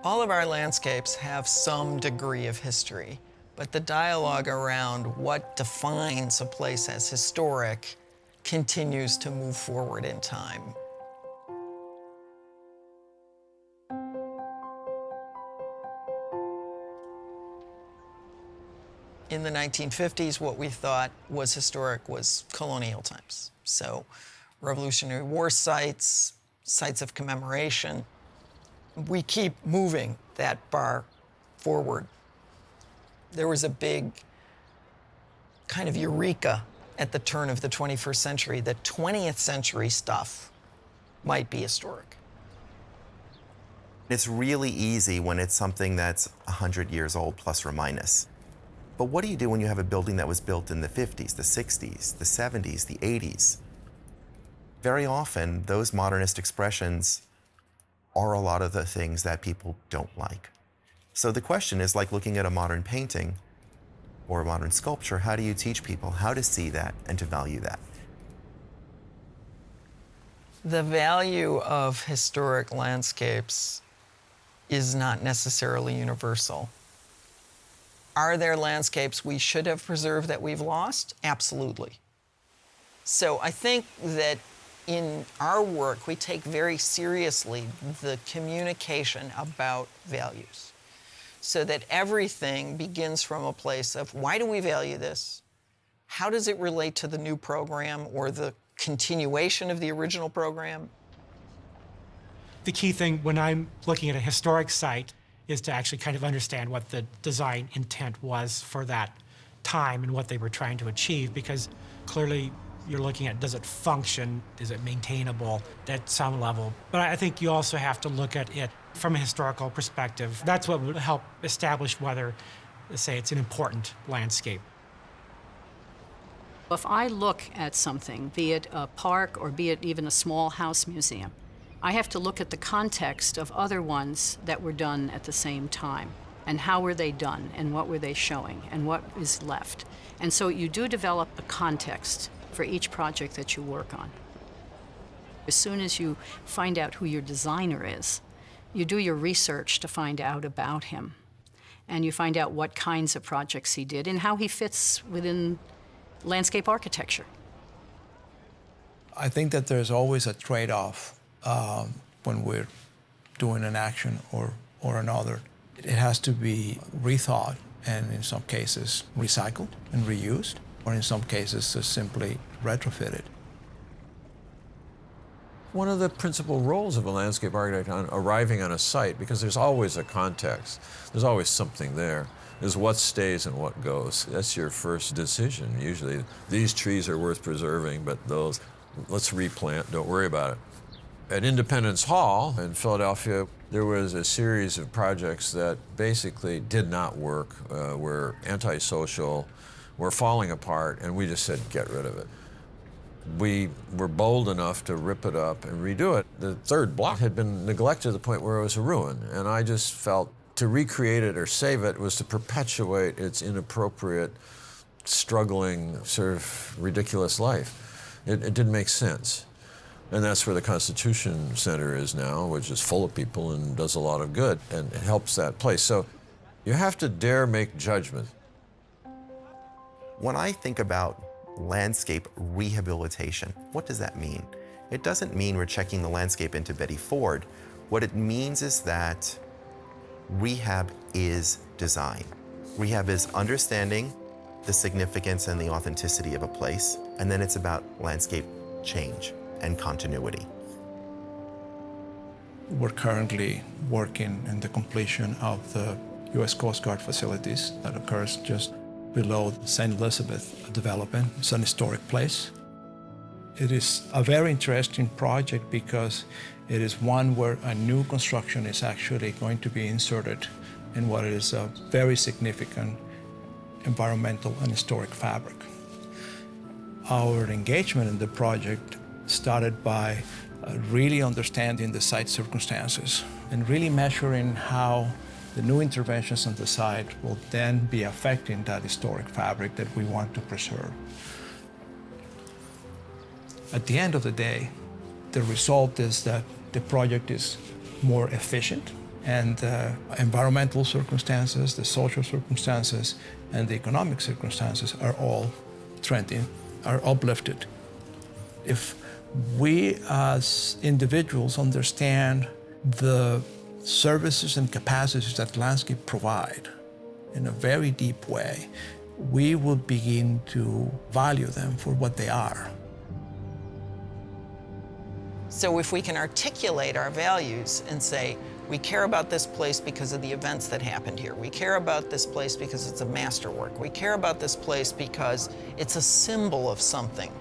All of our landscapes have some degree of history, but the dialogue around what defines a place as historic continues to move forward in time. In the 1950s, what we thought was historic was colonial times. So Revolutionary War sites, sites of commemoration. We keep moving that bar forward. There was a big kind of eureka at the turn of the 21st century that 20th century stuff might be historic. It's really easy when it's something that's 100 years old, plus or minus. But what do you do when you have a building that was built in the 50s, the 60s, the 70s, the 80s? Very often, those modernist expressions are a lot of the things that people don't like. So the question is like looking at a modern painting or a modern sculpture, how do you teach people how to see that and to value that? The value of historic landscapes is not necessarily universal. Are there landscapes we should have preserved that we've lost? Absolutely. So I think that in our work, we take very seriously the communication about values, so that everything begins from a place of, why do we value this? How does it relate to the new program or the continuation of the original program? The key thing when I'm looking at a historic site is to actually kind of understand what the design intent was for that time and what they were trying to achieve, because clearly you're looking at, does it function, is it maintainable at some level? But I think you also have to look at it from a historical perspective. That's what would help establish whether, say, it's an important landscape. If I look at something, be it a park or be it even a small house museum, I have to look at the context of other ones that were done at the same time, and how were they done, and what were they showing, and what is left. And so you do develop a context for each project that you work on. As soon as you find out who your designer is, you do your research to find out about him, and you find out what kinds of projects he did and how he fits within landscape architecture. I think that there's always a trade-off when we're doing an action or another. It has to be rethought and in some cases recycled and reused, or in some cases just simply retrofitted. One of the principal roles of a landscape architect on arriving on a site, because there's always a context, there's always something there, is what stays and what goes. That's your first decision. Usually, these trees are worth preserving, but those, let's replant, don't worry about it. At Independence Hall in Philadelphia, there was a series of projects that basically did not work, were antisocial, were falling apart, and we just said, get rid of it. We were bold enough to rip it up and redo it. The third block had been neglected to the point where it was a ruin, and I just felt to recreate it or save it was to perpetuate its inappropriate, struggling, sort of ridiculous life. It didn't make sense. And that's where the Constitution Center is now, which is full of people and does a lot of good and it helps that place. So you have to dare make judgment. When I think about landscape rehabilitation, what does that mean? It doesn't mean we're checking the landscape into Betty Ford. What it means is that rehab is design. Rehab is understanding the significance and the authenticity of a place, and then it's about landscape change and continuity. We're currently working in the completion of the U.S. Coast Guard facilities that occurs just below St. Elizabeth development. It's an historic place. It is a very interesting project because it is one where a new construction is actually going to be inserted in what is a very significant environmental and historic fabric. Our engagement in the project started by really understanding the site circumstances and really measuring how the new interventions on the site will then be affecting that historic fabric that we want to preserve. At the end of the day, the result is that the project is more efficient And the environmental circumstances, the social circumstances, and the economic circumstances are all trending, are uplifted. If we as individuals understand the services and capacities that landscape provide in a very deep way, we will begin to value them for what they are. So if we can articulate our values and say, we care about this place because of the events that happened here. We care about this place because it's a masterwork. We care about this place because it's a symbol of something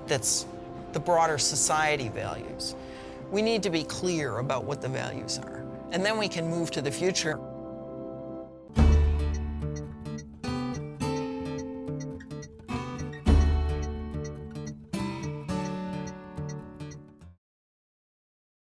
that's the broader society values. We need to be clear about what the values are. And then we can move to the future.